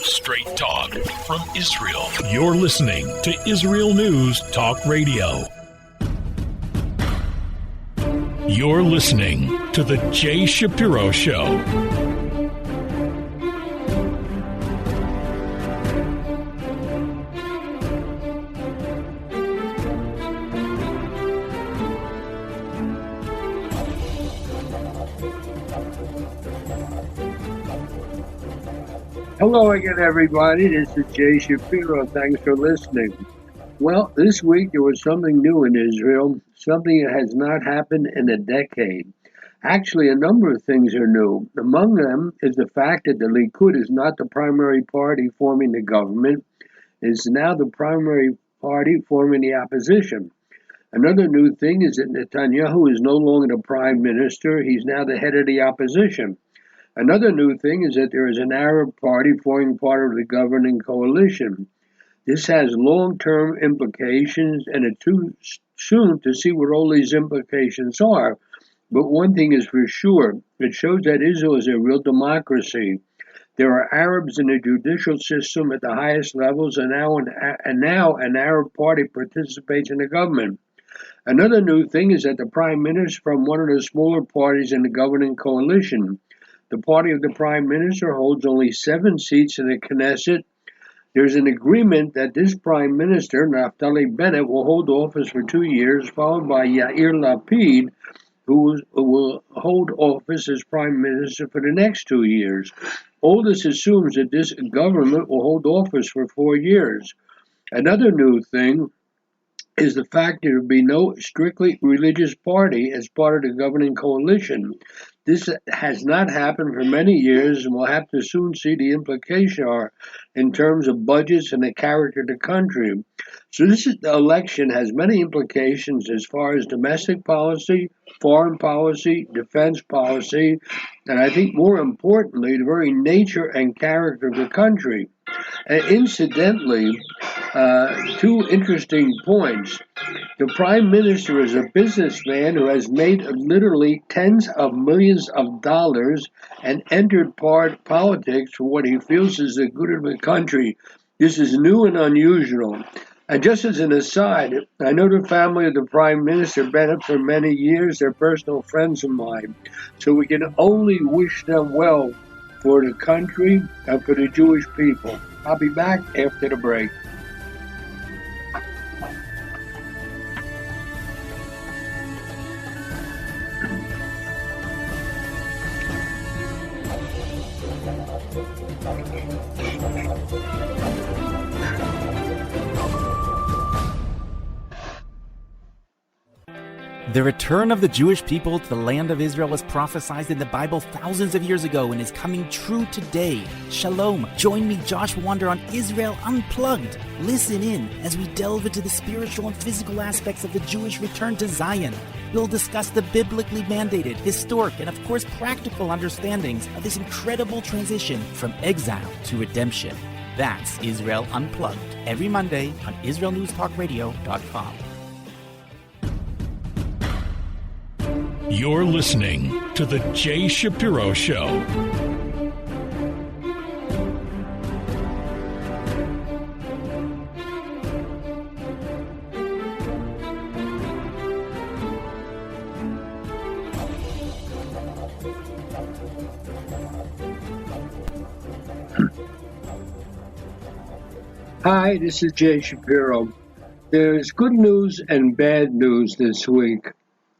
Straight talk from Israel. You're listening to Israel News Talk Radio. You're listening to the Jay Shapiro Show. Hello again, everybody. This is Jay Shapiro. Thanks for listening. Well, this week there was something new in Israel, something that has not happened in a decade. Actually, a number of things are new. Among them is the fact that the Likud is not the primary party forming the government. It's now the primary party forming the opposition. Another new thing is that Netanyahu is no longer the prime minister. He's now the head of the opposition. Another new thing is that there is an Arab party forming part of the governing coalition. This has long-term implications, and it's too soon to see what all these implications are. But one thing is for sure, it shows that Israel is a real democracy. There are Arabs in the judicial system at the highest levels, and now an Arab party participates in the government. Another new thing is that the prime minister is from one of the smaller parties in the governing coalition. The party of the prime minister holds only 7 seats in the Knesset. There's an agreement that this prime minister, Naftali Bennett, will hold office for 2 years, followed by Yair Lapid, who will hold office as prime minister for the next 2 years. All this assumes that this government will hold office for 4 years. Another new thing is the fact there will be no strictly religious party as part of the governing coalition. This has not happened for many years, and we'll have to soon see the implications are in terms of budgets and the character of the country. So this election has many implications as far as domestic policy, foreign policy, defense policy, and I think more importantly, the very nature and character of the country. Incidentally, 2 interesting points. The prime minister is a businessman who has made literally tens of millions of dollars and entered politics for what he feels is the good of the country. This is new and unusual. And just as an aside, I know the family of the prime minister Bennett for many years. They're personal friends of mine. So we can only wish them well for the country and for the Jewish people. I'll be back after the break. The return of the Jewish people to the land of Israel was prophesied in the Bible thousands of years ago and is coming true today. Shalom. Join me, Josh Wander, on Israel Unplugged. Listen in as we delve into the spiritual and physical aspects of the Jewish return to Zion. We'll discuss the biblically mandated, historic, and of course practical understandings of this incredible transition from exile to redemption. That's Israel Unplugged, every Monday on IsraelNewsTalkRadio.com. You're listening to the Jay Shapiro Show. Hi, this is Jay Shapiro. There's good news and bad news this week.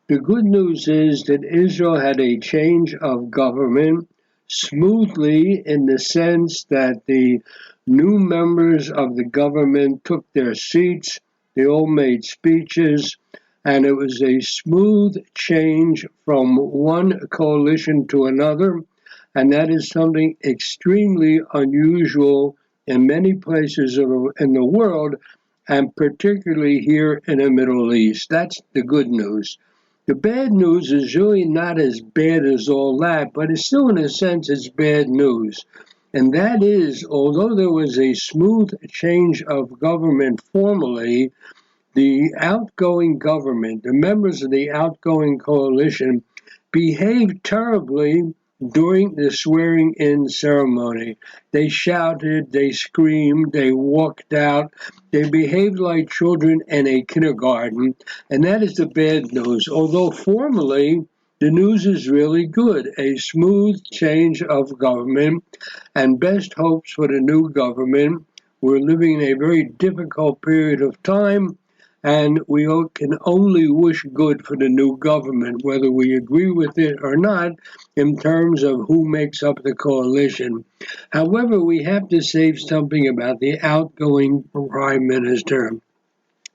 The good news is that Israel had a change of government smoothly in the sense that the new members of the government took their seats, they all made speeches, and it was a smooth change from one coalition to another, and that is something extremely unusual in many places in the world, and particularly here in the Middle East. That's the good news. The bad news is really not as bad as all that, but it's still, in a sense, it's bad news. And that is, although there was a smooth change of government formally, the outgoing government, the members of the outgoing coalition, behaved terribly during the swearing-in ceremony. They shouted, they screamed, they walked out, they behaved like children in a kindergarten, and that is the bad news. Although formally, the news is really good. A smooth change of government and best hopes for the new government. We're living in a very difficult period of time, and we can only wish good for the new government, whether we agree with it or not, in terms of who makes up the coalition. However, we have to say something about the outgoing prime minister.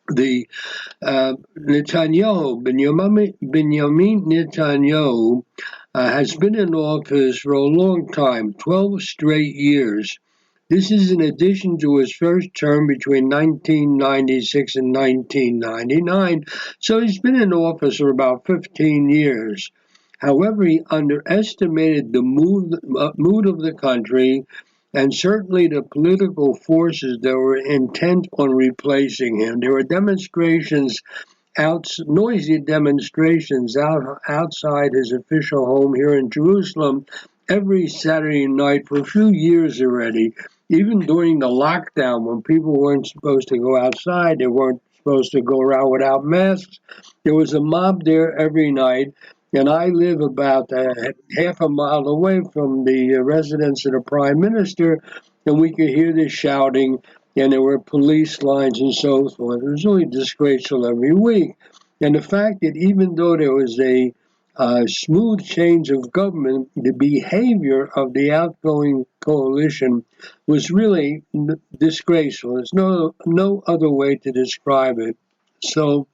The Benjamin Netanyahu, has been in office for a long time, 12 straight years. This is in addition to his first term between 1996 and 1999, so he's been in office for about 15 years. However, he underestimated the mood of the country and certainly the political forces that were intent on replacing him. There were noisy demonstrations outside his official home here in Jerusalem every Saturday night for a few years already. Even during the lockdown, when people weren't supposed to go outside, they weren't supposed to go around without masks, there was a mob there every night. And I live about half a mile away from the residence of the prime minister, and we could hear the shouting, and there were police lines and so forth. It was really disgraceful every week. And the fact that even though there was a smooth change of government, the behavior of the outgoing coalition was really disgraceful. There's no other way to describe it. So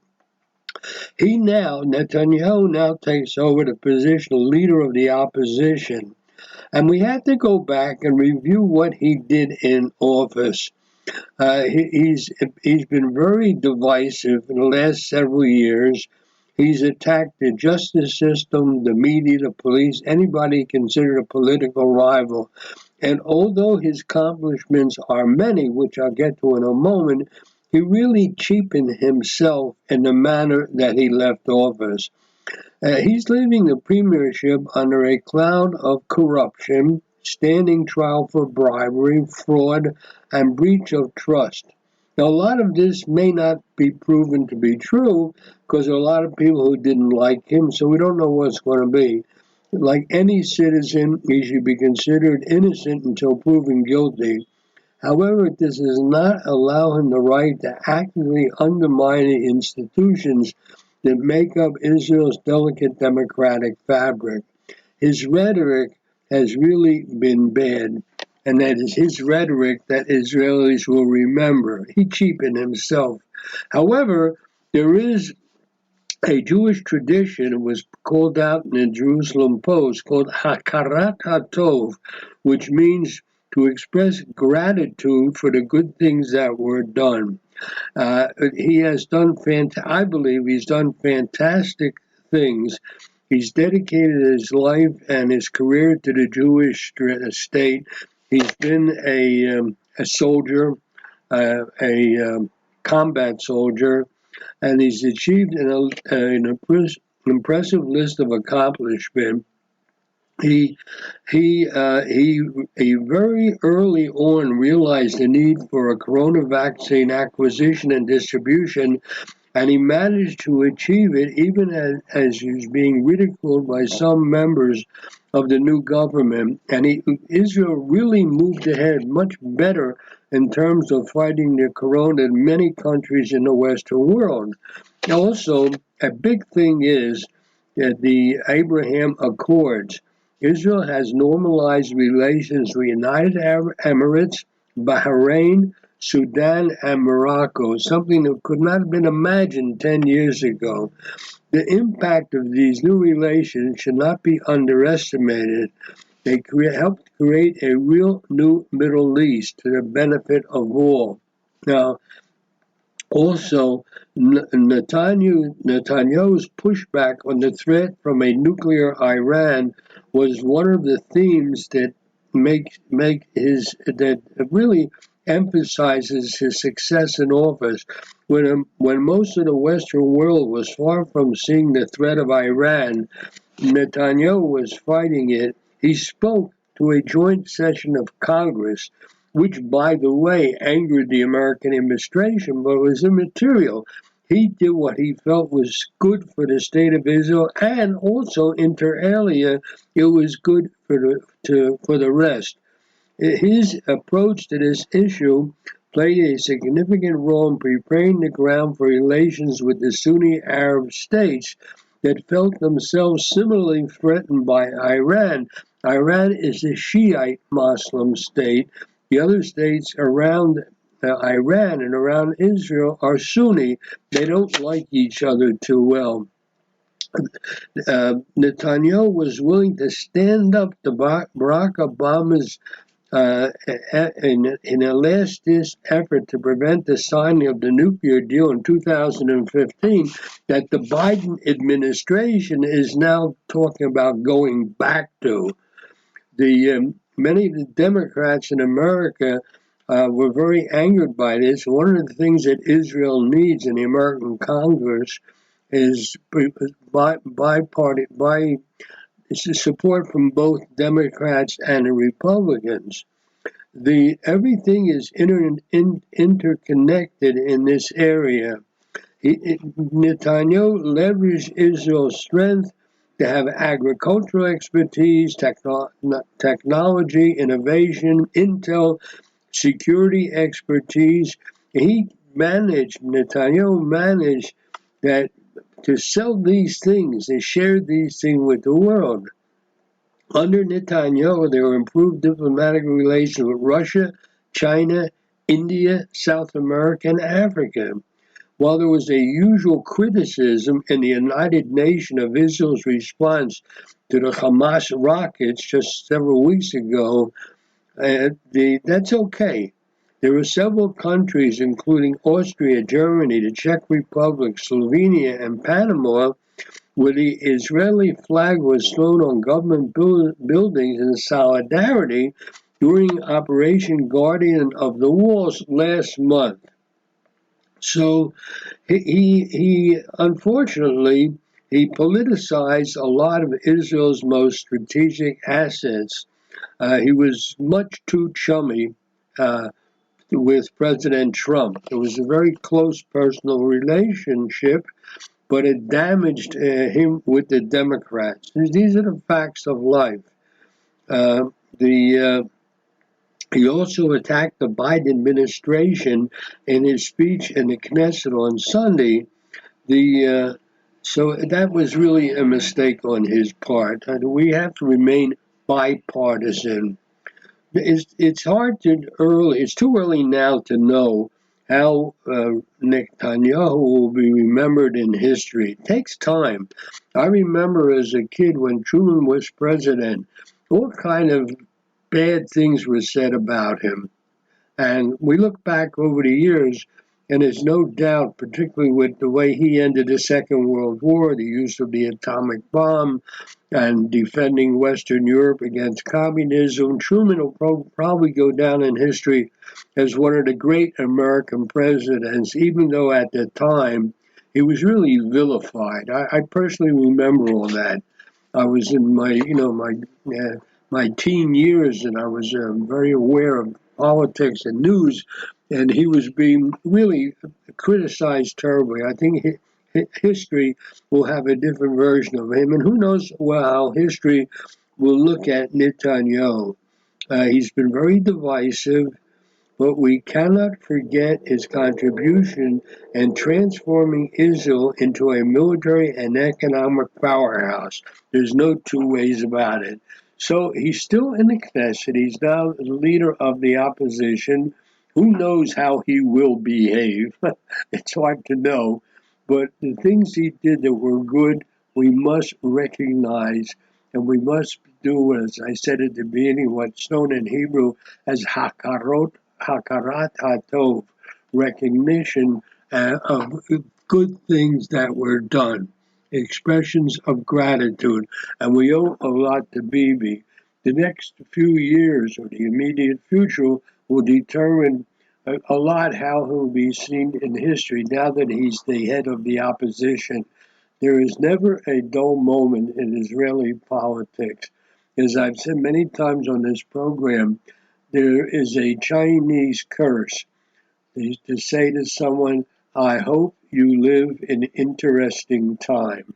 Netanyahu now takes over the position of leader of the opposition. And we have to go back and review what he did in office. He's been very divisive in the last several years. He's attacked the justice system, the media, the police, anybody considered a political rival. And although his accomplishments are many, which I'll get to in a moment, he really cheapened himself in the manner that he left office. He's leaving the premiership under a cloud of corruption, standing trial for bribery, fraud, and breach of trust. Now, a lot of this may not be proven to be true because there are a lot of people who didn't like him, so we don't know what's going to be. Like any citizen, he should be considered innocent until proven guilty. However, this does not allow him the right to actively undermine the institutions that make up Israel's delicate democratic fabric. His rhetoric has really been bad, and that is his rhetoric that Israelis will remember. He cheapened himself. However, there is a Jewish tradition, it was called out in the Jerusalem Post, called Hakarat HaTov, which means to express gratitude for the good things that were done. He has done, I believe he's done fantastic things. He's dedicated his life and his career to the Jewish state. He's been a soldier, a combat soldier, and he's achieved an impressive list of accomplishments. He very early on realized the need for a corona vaccine acquisition and distribution, and he managed to achieve it even as he was being ridiculed by some members of the new government. And Israel really moved ahead much better in terms of fighting the corona than many countries in the Western world. Also, a big thing is that the Abraham Accords. Israel has normalized relations with United Arab Emirates, Bahrain, Sudan, and Morocco, something that could not have been imagined 10 years ago. The impact of these new relations should not be underestimated. They helped create a real new Middle East to the benefit of all. Now, also, Netanyahu's pushback on the threat from a nuclear Iran was one of the themes that that really emphasizes his success in office. When most of the Western world was far from seeing the threat of Iran, Netanyahu was fighting it. He spoke to a joint session of Congress, which, by the way, angered the American administration, but was immaterial. He did what he felt was good for the state of Israel, and also, inter alia, it was good for the rest. His approach to this issue played a significant role in preparing the ground for relations with the Sunni Arab states that felt themselves similarly threatened by Iran. Iran is a Shiite Muslim state. The other states around Iran and around Israel are Sunni. They don't like each other too well. Netanyahu was willing to stand up to Barack Obama's in a last-ditch effort to prevent the signing of the nuclear deal in 2015, that the Biden administration is now talking about going back to. Many of the Democrats in America were very angered by this. One of the things that Israel needs in the American Congress is support from both Democrats and Republicans. Everything is interconnected in this area. Netanyahu leveraged Israel's strength to have agricultural expertise, technology, innovation, intel, security expertise. Netanyahu managed that to sell these things, they shared these things with the world. Under Netanyahu, there were improved diplomatic relations with Russia, China, India, South America, and Africa. While there was a usual criticism in the United Nations of Israel's response to the Hamas rockets just several weeks ago, that's okay. There were several countries, including Austria, Germany, the Czech Republic, Slovenia, and Panama, where the Israeli flag was thrown on government buildings in solidarity during Operation Guardian of the Walls last month. So he unfortunately, he politicized a lot of Israel's most strategic assets. He was much too chummy with President Trump. It was a very close personal relationship, but it damaged him with the Democrats. These are the facts of life. He also attacked the Biden administration in his speech in the Knesset on Sunday. So that was really a mistake on his part. We have to remain bipartisan. It's too early now to know how Netanyahu will be remembered in history. It takes time. I remember as a kid when Truman was president, all kind of bad things were said about him. And we look back over the years, and there's no doubt, particularly with the way he ended the Second World War, the use of the atomic bomb, and defending Western Europe against communism, Truman will probably go down in history as one of the great American presidents, even though at the time he was really vilified. I personally remember all that. I was in my teen years, and I was very aware of politics and news, and he was being really criticized terribly. I think history will have a different version of him, and who knows how history will look at Netanyahu. He's been very divisive, but we cannot forget his contribution in transforming Israel into a military and economic powerhouse. There's no two ways about it. So he's still in the Knesset. He's now the leader of the opposition. Who knows how he will behave? It's hard to know. But the things he did that were good, we must recognize, and we must do, as I said at the beginning, what's known in Hebrew as hakarat hatov, recognition of good things that were done, expressions of gratitude. And we owe a lot to Bibi. The next few years, or the immediate future, will determine a lot how he'll be seen in history now that he's the head of the opposition. There is never a dull moment in Israeli politics. As I've said many times on this program, there is a Chinese curse to say to someone, I hope you live in interesting times.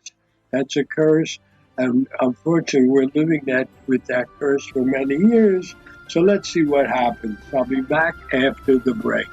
That's a curse, and unfortunately, we're living with that curse for many years. So let's see what happens. I'll be back after the break.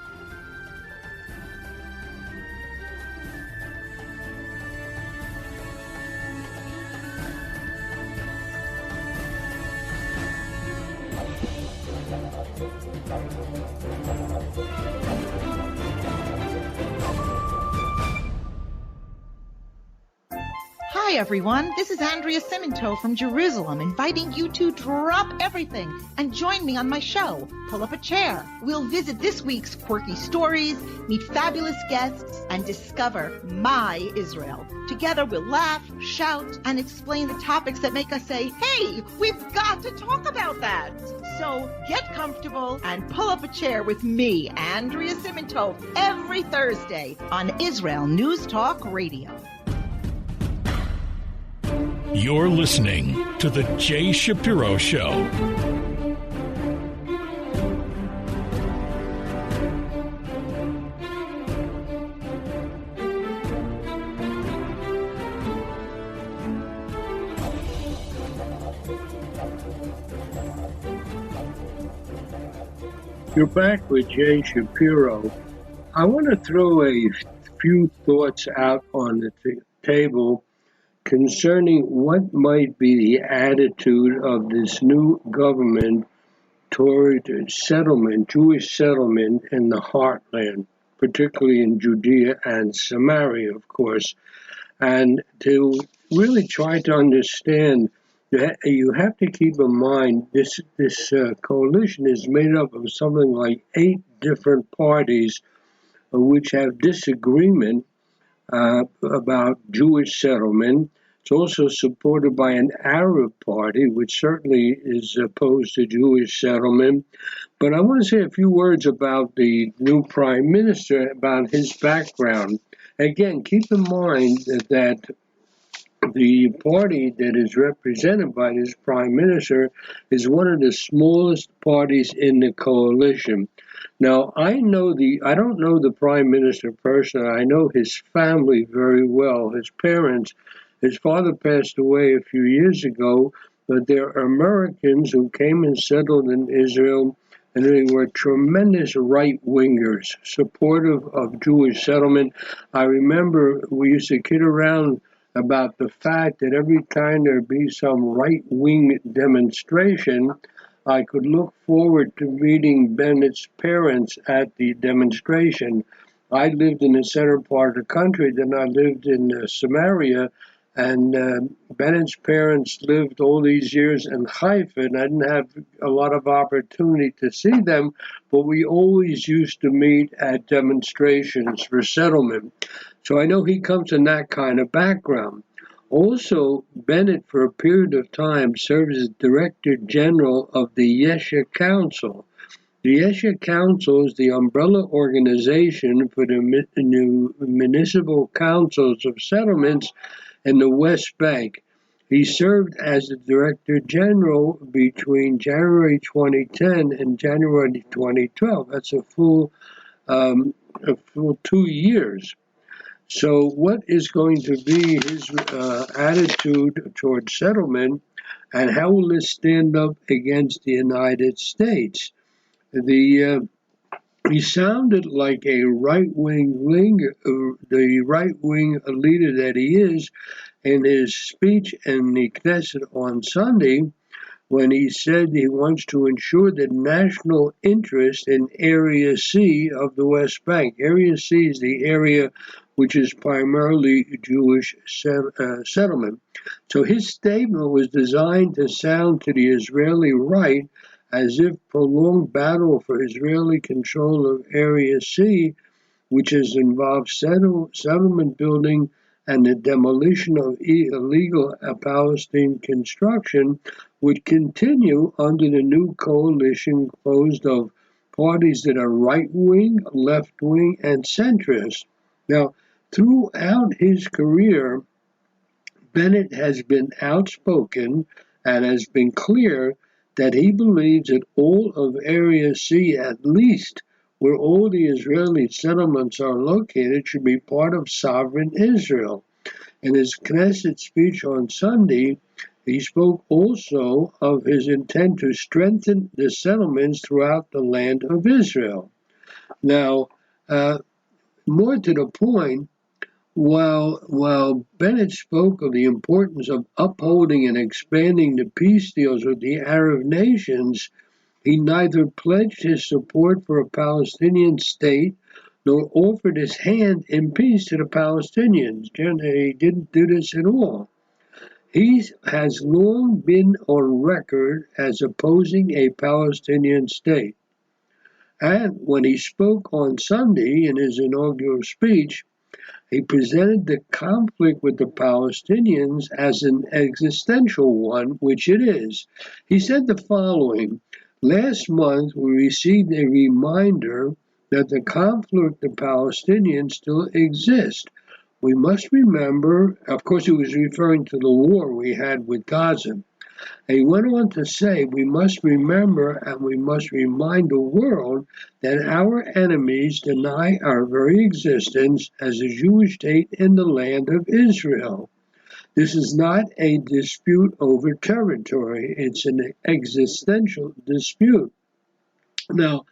Hi everyone, this is Andrea Simento from Jerusalem, inviting you to drop everything and join me on my show, Pull Up a Chair. We'll visit this week's quirky stories, meet fabulous guests, and discover my Israel. Together we'll laugh, shout, and explain the topics that make us say, hey, we've got to talk about that. So get comfortable and pull up a chair with me, Andrea Simento, every Thursday on Israel News Talk Radio. You're listening to The Jay Shapiro Show. You're back with Jay Shapiro. I want to throw a few thoughts out on the table concerning what might be the attitude of this new government toward settlement, Jewish settlement in the heartland, particularly in Judea and Samaria, of course, and to really try to understand that you have to keep in mind this coalition is made up of something like 8 different parties which have disagreement about Jewish settlement. It's also supported by an Arab party, which certainly is opposed to Jewish settlement. But I want to say a few words about the new prime minister, about his background. Again, keep in mind that the party that is represented by this prime minister is one of the smallest parties in the coalition. Now, I don't know the prime minister personally. I know his family very well, his parents. His father passed away a few years ago, but they're Americans who came and settled in Israel, and they were tremendous right-wingers, supportive of Jewish settlement. I remember we used to kid around about the fact that every time there'd be some right-wing demonstration, I could look forward to meeting Bennett's parents at the demonstration. I lived in the center part of the country, then I lived in Samaria, and Bennett's parents lived all these years in Haifa, and I didn't have a lot of opportunity to see them, but we always used to meet at demonstrations for settlement. So I know he comes in that kind of background. Also, Bennett, for a period of time, served as Director General of the Yesha Council. The Yesha Council is the umbrella organization for the new municipal councils of settlements in the West Bank. He served as the Director General between January 2010 and January 2012. That's a full 2 years. So what is going to be his attitude toward settlement, and how will it stand up against the United States? He sounded like a right-wing leader that he is in his speech in the Knesset on Sunday, when he said he wants to ensure the national interest in Area C of the West Bank. Area C is the area which is primarily Jewish settlement. So his statement was designed to sound to the Israeli right as if prolonged battle for Israeli control of Area C, which has involved settlement building and the demolition of illegal Palestinian construction, would continue under the new coalition composed of parties that are right-wing, left-wing, and centrist. Now, throughout his career, Bennett has been outspoken and has been clear that he believes that all of Area C, at least where all the Israeli settlements are located, should be part of sovereign Israel. In his Knesset speech on Sunday, he spoke also of his intent to strengthen the settlements throughout the land of Israel. Now, more to the point, while Bennett spoke of the importance of upholding and expanding the peace deals with the Arab nations, he neither pledged his support for a Palestinian state nor offered his hand in peace to the Palestinians. He didn't do this at all. He has long been on record as opposing a Palestinian state. And when he spoke on Sunday in his inaugural speech, he presented the conflict with the Palestinians as an existential one, which it is. He said the following: "Last month we received a reminder that the conflict with the Palestinians still exists. We must remember," of course he was referring to the war we had with Gaza. He went on to say, "We must remember and we must remind the world that our enemies deny our very existence as a Jewish state in the land of Israel. This is not a dispute over territory, it's an existential dispute." Now,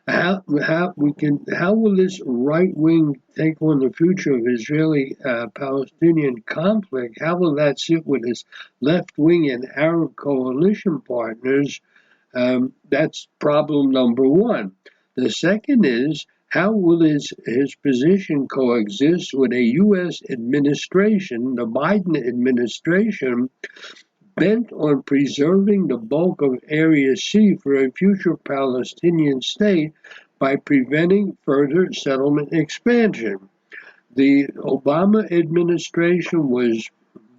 how will this right wing take on the future of Israeli-Palestinian conflict? How will that sit with its left wing and Arab coalition partners? That's problem number one. The second is, how will his position coexist with a U.S. administration, the Biden administration, bent on preserving the bulk of Area C for a future Palestinian state by preventing further settlement expansion? The Obama administration was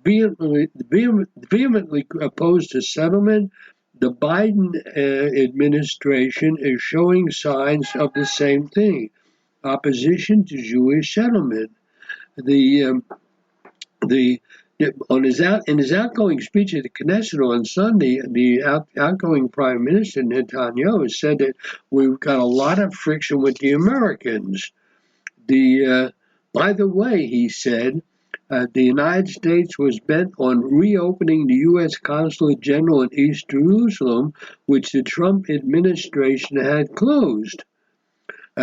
vehemently opposed to settlement. The Biden administration is showing signs of the same thing: opposition to Jewish settlement. In his outgoing speech at the Knesset on Sunday, the outgoing Prime Minister Netanyahu said that we've got a lot of friction with the Americans. By the way, he said, the United States was bent on reopening the U.S. Consulate General in East Jerusalem, which the Trump administration had closed.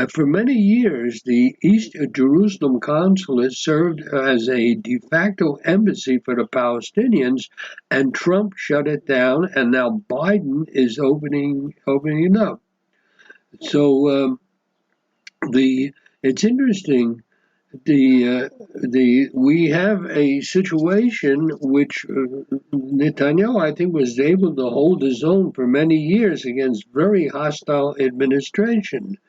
For many years, the East Jerusalem consulate served as a de facto embassy for the Palestinians, and Trump shut it down, and now Biden is opening it up. So it's interesting. We have a situation which Netanyahu, I think, was able to hold his own for many years against very hostile administration.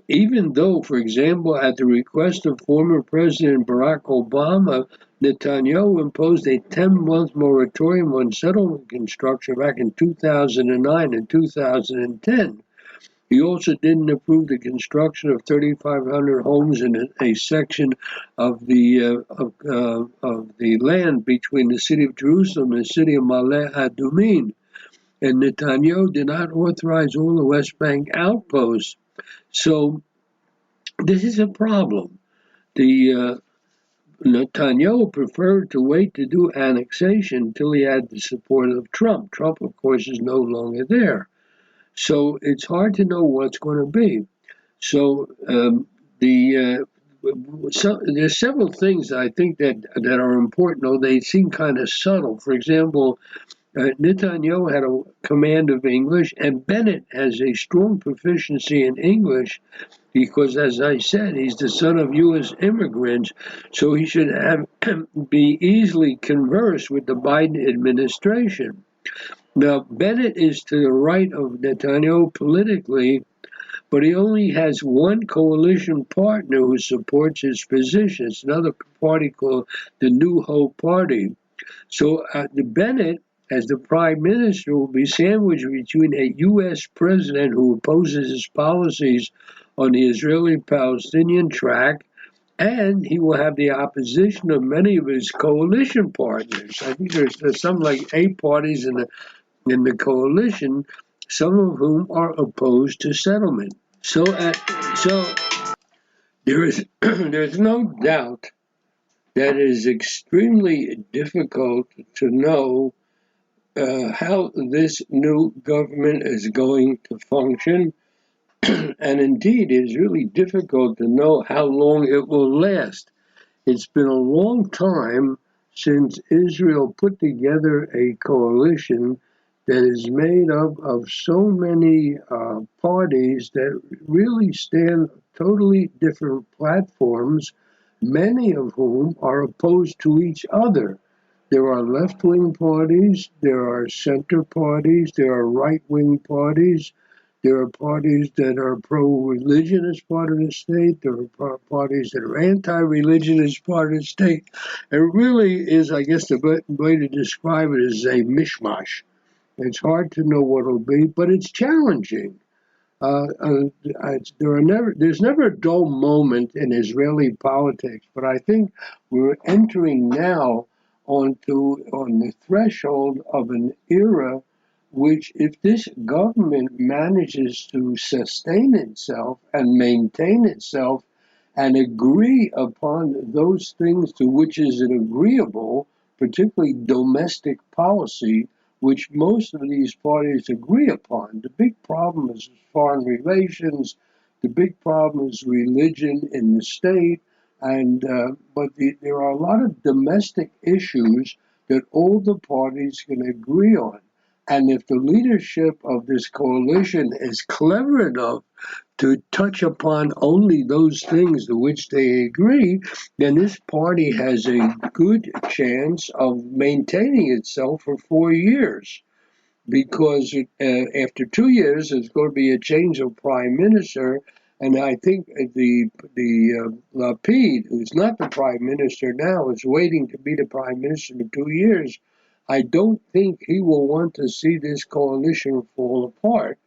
Even though, for example, at the request of former President Barack Obama, Netanyahu imposed a 10-month moratorium on settlement construction back in 2009 and 2010. He also didn't approve the construction of 3,500 homes in a section of the land between the city of Jerusalem and the city of Ma'ale Adumim. And Netanyahu did not authorize all the West Bank outposts. So this is a problem. Netanyahu preferred to wait to do annexation until he had the support of Trump. Trump, of course, is no longer there. So it's hard to know what's going to be. So there's several things I think that are important, though they seem kind of subtle. For example, Netanyahu had a command of English, and Bennett has a strong proficiency in English because, as I said, he's the son of U.S. immigrants, so he should be easily conversed with the Biden administration. Now, Bennett is to the right of Netanyahu politically, but he only has one coalition partner who supports his position. It's another party called the New Hope Party. So the Bennett, as the prime minister, will be sandwiched between a U.S. president who opposes his policies on the Israeli-Palestinian track And he will have the opposition of many of his coalition partners. I think there's some like 8 parties in the coalition, some of whom are opposed to settlement. So there is there's no doubt that it is extremely difficult to know how this new government is going to function. And indeed, it is really difficult to know how long it will last. It's been a long time since Israel put together a coalition that is made up of so many parties that really stand totally different platforms, many of whom are opposed to each other. There are left-wing parties, there are center parties, there are right-wing parties, there are parties that are pro-religion as part of the state, there are parties that are anti-religion as part of the state. It really is, I guess the way to describe it is a mishmash. It's hard to know what it'll be, but it's challenging. There's never a dull moment in Israeli politics, but I think we're entering now on the threshold of an era which, if this government manages to sustain itself and maintain itself and agree upon those things to which is it agreeable, particularly domestic policy, which most of these parties agree upon. The big problem is foreign relations. The big problem is religion in the state. There are a lot of domestic issues that all the parties can agree on. And if the leadership of this coalition is clever enough to touch upon only those things to which they agree, then this party has a good chance of maintaining itself for 4 years. Because after 2 years, there's going to be a change of prime minister, and I think the Lapid, who's not the prime minister now, is waiting to be the prime minister for 2 years. I don't think he will want to see this coalition fall apart.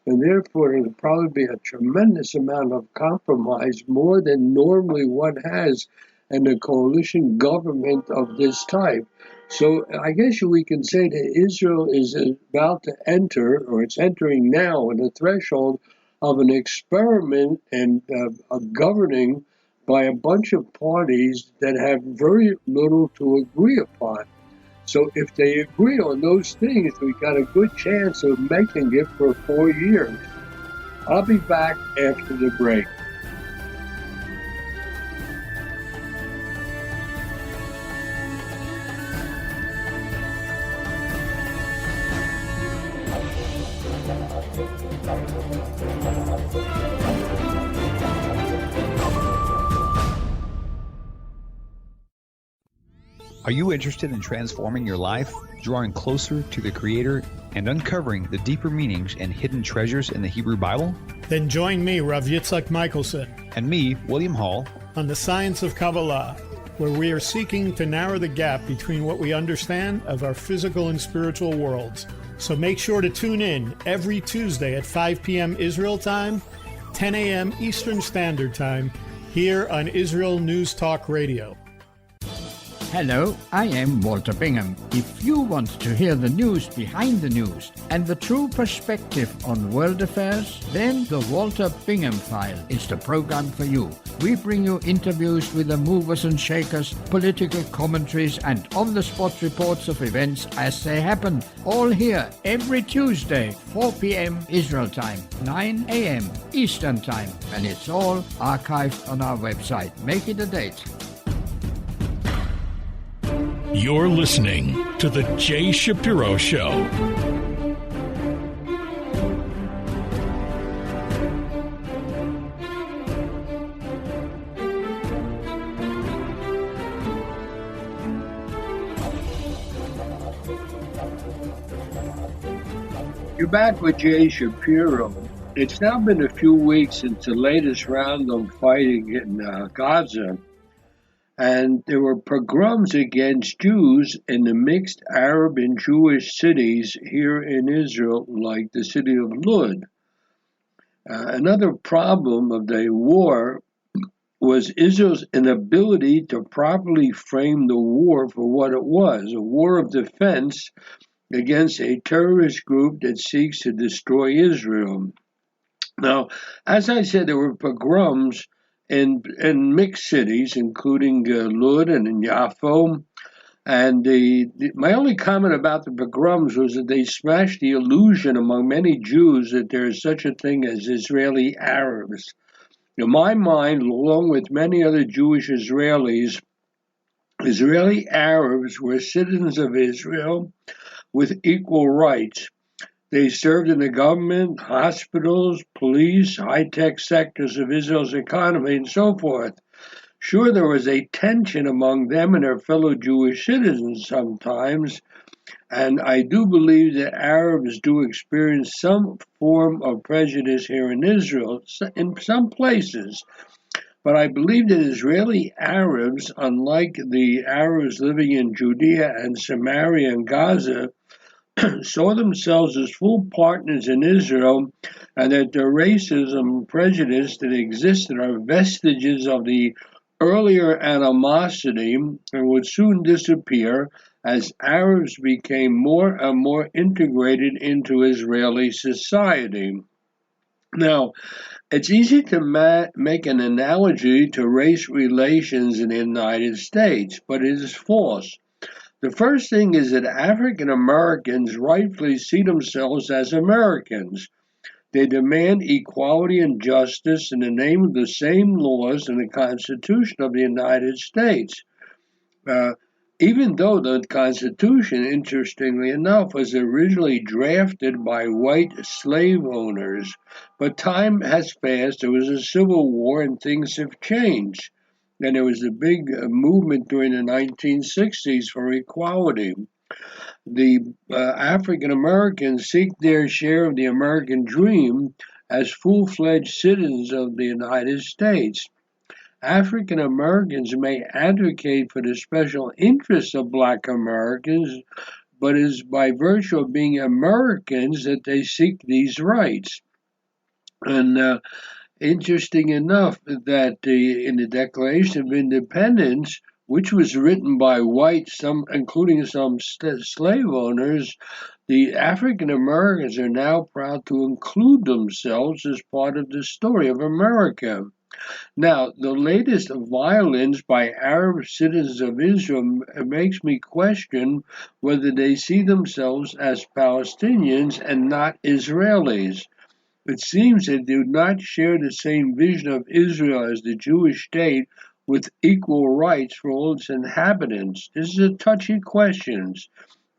And therefore, there'll probably be a tremendous amount of compromise, more than normally one has in a coalition government of this type. So I guess we can say that Israel is about to enter, or it's entering now, on the threshold of an experiment and a governing by a bunch of parties that have very little to agree upon. So if they agree on those things, we've got a good chance of making it for 4 years. I'll be back after the break. Are you interested in transforming your life, drawing closer to the Creator, and uncovering the deeper meanings and hidden treasures in the Hebrew Bible? Then join me, Rav Yitzhak Michelson, And me, William Hall, on the Science of Kabbalah, where we are seeking to narrow the gap between what we understand of our physical and spiritual worlds. So make sure to tune in every Tuesday at 5 p.m. Israel time, 10 a.m. Eastern Standard Time, here on Israel News Talk Radio. Hello, I am Walter Bingham. If you want to hear the news behind the news and the true perspective on world affairs, then the Walter Bingham File is the program for you. We bring you interviews with the movers and shakers, political commentaries, and on-the-spot reports of events as they happen. All here every Tuesday, 4 p.m. Israel time, 9 a.m. Eastern time. And it's all archived on our website. Make it a date. You're listening to The Jay Shapiro Show. You're back with Jay Shapiro. It's now been a few weeks since the latest round of fighting in Gaza. And there were pogroms against Jews in the mixed Arab and Jewish cities here in Israel, like the city of Lod. Another problem of the war was Israel's inability to properly frame the war for what it was, a war of defense against a terrorist group that seeks to destroy Israel. Now, as I said, there were pogroms in mixed cities, including Lud and in Yaffo. And my only comment about the pogroms was that they smashed the illusion among many Jews that there is such a thing as Israeli Arabs. In my mind, along with many other Jewish Israelis, Israeli Arabs were citizens of Israel with equal rights. They served in the government, hospitals, police, high-tech sectors of Israel's economy, and so forth. Sure, there was a tension among them and their fellow Jewish citizens sometimes, and I do believe that Arabs do experience some form of prejudice here in Israel, in some places. But I believe that Israeli Arabs, unlike the Arabs living in Judea and Samaria and Gaza, saw themselves as full partners in Israel, and that the racism and prejudice that existed are vestiges of the earlier animosity and would soon disappear as Arabs became more and more integrated into Israeli society. Now, it's easy to make an analogy to race relations in the United States, but it is false. The first thing is that African Americans rightfully see themselves as Americans. They demand equality and justice in the name of the same laws in the Constitution of the United States. Even though the Constitution, interestingly enough, was originally drafted by white slave owners, but time has passed, there was a civil war and things have changed. And there was a big movement during the 1960s for equality. The African Americans seek their share of the American dream as full-fledged citizens of the United States. African Americans may advocate for the special interests of Black Americans, but it is by virtue of being Americans that they seek these rights. And interesting enough that in the Declaration of Independence, which was written by whites, including some slave owners, the African Americans are now proud to include themselves as part of the story of America. Now, the latest violence by Arab citizens of Israel makes me question whether they see themselves as Palestinians and not Israelis. It seems they do not share the same vision of Israel as the Jewish state with equal rights for all its inhabitants. This is a touchy question.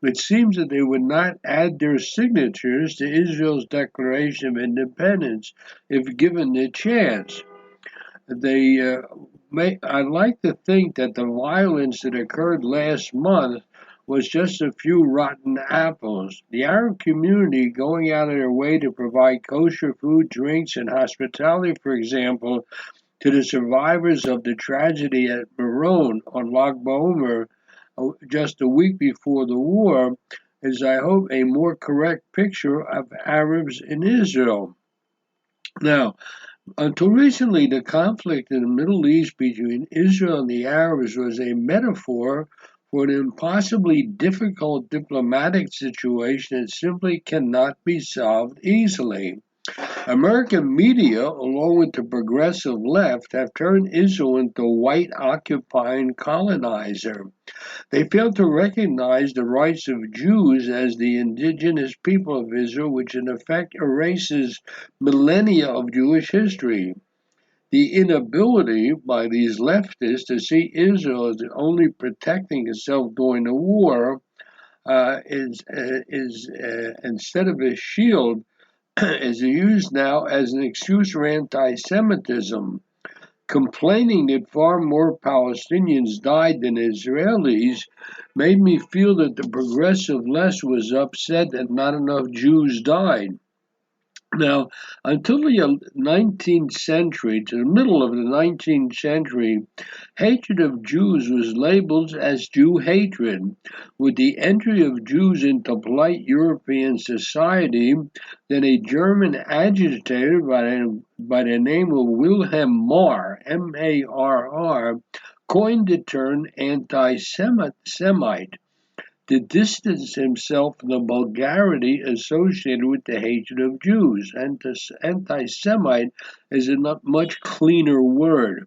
It seems that they would not add their signatures to Israel's Declaration of Independence if given the chance. I like to think that the violence that occurred last month was just a few rotten apples. The Arab community going out of their way to provide kosher food, drinks, and hospitality, for example, to the survivors of the tragedy at Meron on Lag BaOmer just a week before the war is, I hope, a more correct picture of Arabs in Israel. Now, until recently, the conflict in the Middle East between Israel and the Arabs was a metaphor for an impossibly difficult diplomatic situation that simply cannot be solved easily. American media, along with the progressive left, have turned Israel into a white occupying colonizer. They fail to recognize the rights of Jews as the indigenous people of Israel, which in effect erases millennia of Jewish history. The inability by these leftists to see Israel as only protecting itself during the war is instead of a shield, is used now as an excuse for anti-Semitism. Complaining that far more Palestinians died than Israelis made me feel that the progressive left was upset that not enough Jews died. Now, until the 19th century, to the middle of the 19th century, hatred of Jews was labeled as Jew hatred. With the entry of Jews into polite European society, then a German agitator by the name of Wilhelm Marr, M-A-R-R, coined the term anti-Semite to distance himself from the vulgarity associated with the hatred of Jews. Anti-Semite is a much cleaner word.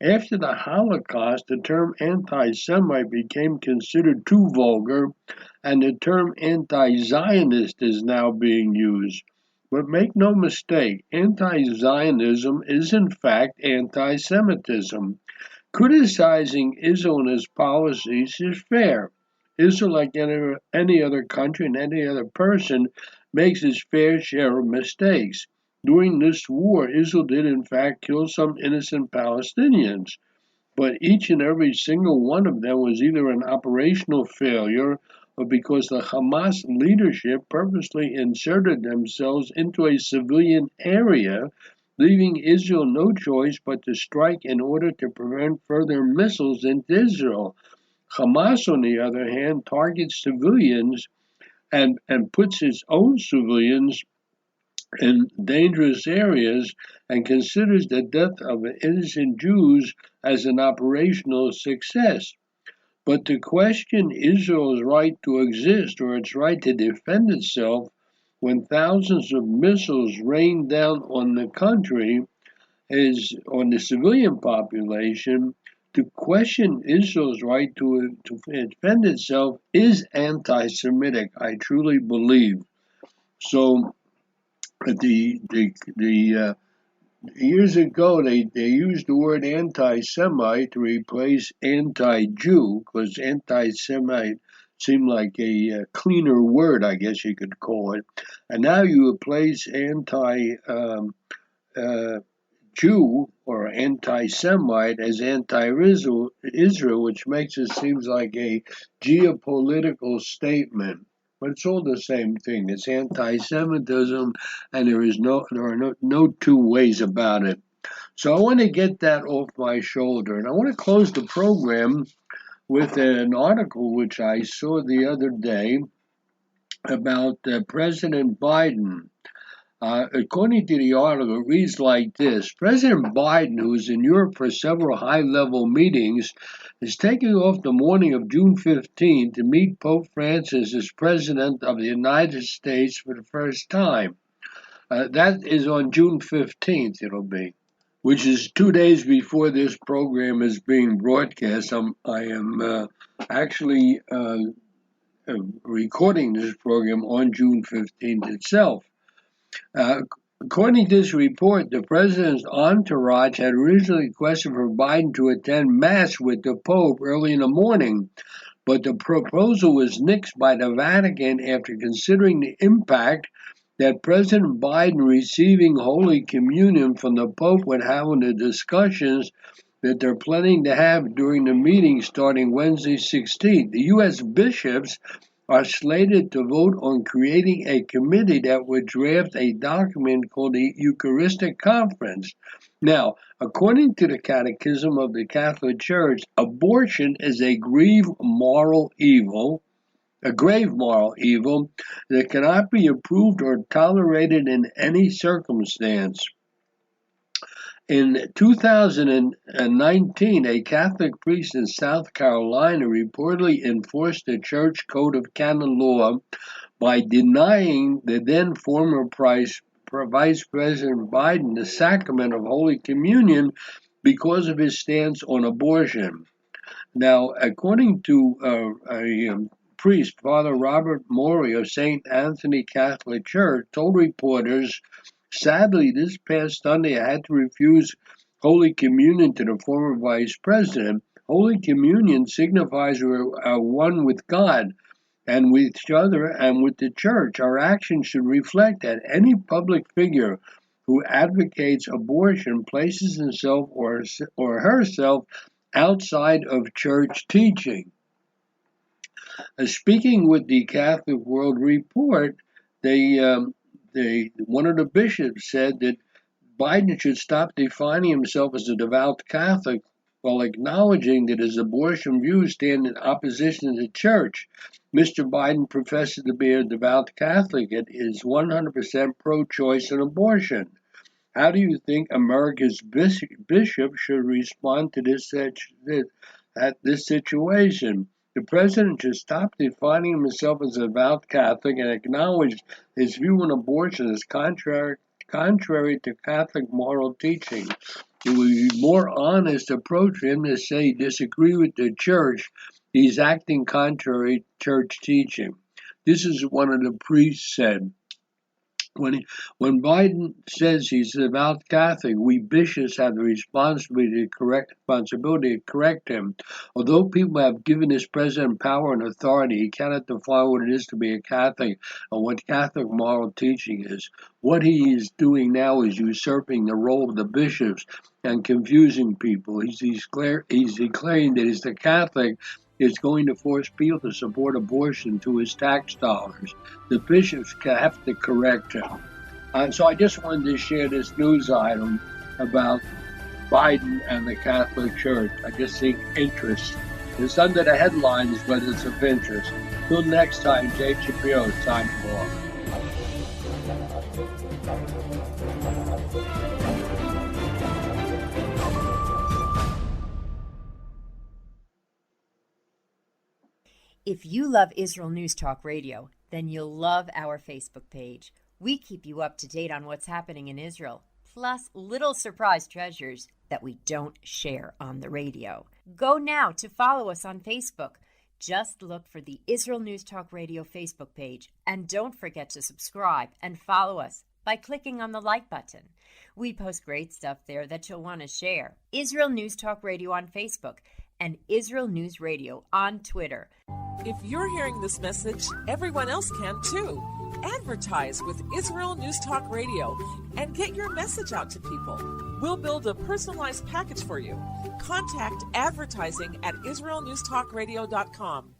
After the Holocaust, the term anti-Semite became considered too vulgar, and the term anti-Zionist is now being used. But make no mistake, anti-Zionism is in fact anti-Semitism. Criticizing Israel and its policies is fair. Israel, like any other country and any other person, makes its fair share of mistakes. During this war, Israel did in fact kill some innocent Palestinians, but each and every single one of them was either an operational failure or because the Hamas leadership purposely inserted themselves into a civilian area, leaving Israel no choice but to strike in order to prevent further missiles into Israel. Hamas, on the other hand, targets civilians and puts its own civilians in dangerous areas and considers the death of innocent Jews as an operational success. But to question Israel's right to exist or its right to defend itself when thousands of missiles rain down on the country is on the civilian population, to question Israel's right to defend itself is anti-Semitic, I truly believe. So the years ago they used the word anti-Semite to replace anti-Jew because anti-Semite seemed like a cleaner word, I guess you could call it, and now you replace Jew or anti-Semite as anti-Israel, which makes it seems like a geopolitical statement. But it's all the same thing. It's anti-Semitism, and there are no two ways about it. So I want to get that off my shoulder, and I want to close the program with an article which I saw the other day about President Biden. According to the article, it reads like this. President Biden, who is in Europe for several high-level meetings, is taking off the morning of June 15 to meet Pope Francis as President of the United States for the first time. That is on June 15th, it'll be, which is 2 days before this program is being broadcast. I am actually recording this program on June 15th itself. According to this report, the president's entourage had originally requested for Biden to attend Mass with the Pope early in the morning, but the proposal was nixed by the Vatican after considering the impact that President Biden receiving Holy Communion from the Pope would have on the discussions that they're planning to have during the meeting starting Wednesday 16th. The U.S. bishops are slated to vote on creating a committee that would draft a document called the Eucharistic Conference. Now, according to the Catechism of the Catholic Church, abortion is a grave moral evil that cannot be approved or tolerated in any circumstance. In 2019, a Catholic priest in South Carolina reportedly enforced the Church Code of Canon Law by denying the then former Vice President Biden the sacrament of Holy Communion because of his stance on abortion. Now, according to a priest, Father Robert Morey of St. Anthony Catholic Church, told reporters, sadly, this past Sunday I had to refuse Holy Communion to the former Vice President. Holy Communion signifies we're one with God and with each other and with the Church. Our actions should reflect that. Any public figure who advocates abortion places himself or herself outside of Church teaching. Speaking with the Catholic World Report, they one of the bishops said that Biden should stop defining himself as a devout Catholic while acknowledging that his abortion views stand in opposition to the church. Mr. Biden professes to be a devout Catholic and is 100% pro-choice in abortion. How do you think America's bishop should respond to this situation? The president should stop defining himself as a devout Catholic and acknowledge his view on abortion is contrary to Catholic moral teaching. It would be a more honest approach for him to say he disagrees with the church. He's acting contrary to church teaching. This is what one of the priests said. When Biden says he's a devout Catholic, we bishops have the responsibility to correct him. Although people have given this president power and authority, he cannot define what it is to be a Catholic and what Catholic moral teaching is. What he is doing now is usurping the role of the bishops and confusing people. He's declaring that he's the Catholic is going to force people to support abortion to his tax dollars. The bishops have to correct him. So I just wanted to share this news item about Biden and the Catholic Church. I just think interest. It's under the headlines, but it's of interest. Till next time, Jay Shapiro signing off. If you love Israel News Talk Radio, then you'll love our Facebook page. We keep you up to date on what's happening in Israel, plus little surprise treasures that we don't share on the radio. Go now to follow us on Facebook. Just look for the Israel News Talk Radio Facebook page, and don't forget to subscribe and follow us by clicking on the like button. We post great stuff there that you'll want to share. Israel News Talk Radio on Facebook and Israel News Radio on Twitter. If you're hearing this message, everyone else can too. Advertise with Israel News Talk Radio and get your message out to people. We'll build a personalized package for you. Contact advertising at israelnewstalkradio.com.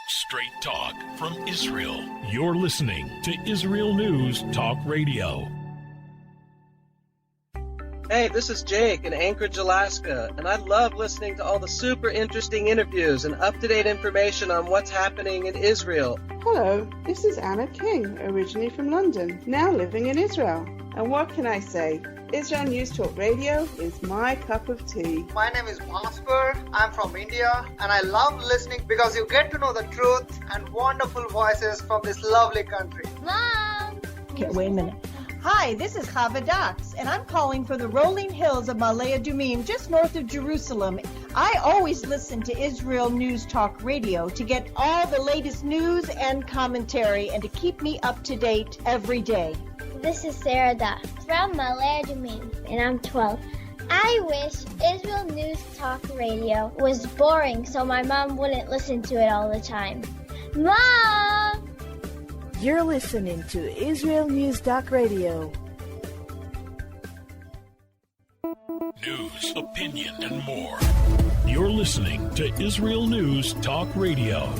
Straight talk from Israel. You're listening to Israel News Talk Radio. Hey, this is Jake in Anchorage, Alaska, and I love listening to all the super interesting interviews and up-to-date information on what's happening in Israel. Hello, this is Anna King, originally from London, now living in Israel. And what can I say? Israel News Talk Radio is my cup of tea. My name is Bhaskar. I'm from India, and I love listening because you get to know the truth and wonderful voices from this lovely country. Mom! Okay, wait a minute. Hi, this is Chava Dax, and I'm calling for the rolling hills of Ma'ale Adumim, just north of Jerusalem. I always listen to Israel News Talk Radio to get all the latest news and commentary and to keep me up to date every day. This is Sarah Dax from Ma'ale Adumim, and I'm 12. I wish Israel News Talk Radio was boring so my mom wouldn't listen to it all the time. Mom! You're listening to Israel News Talk Radio. News, opinion, and more. You're listening to Israel News Talk Radio.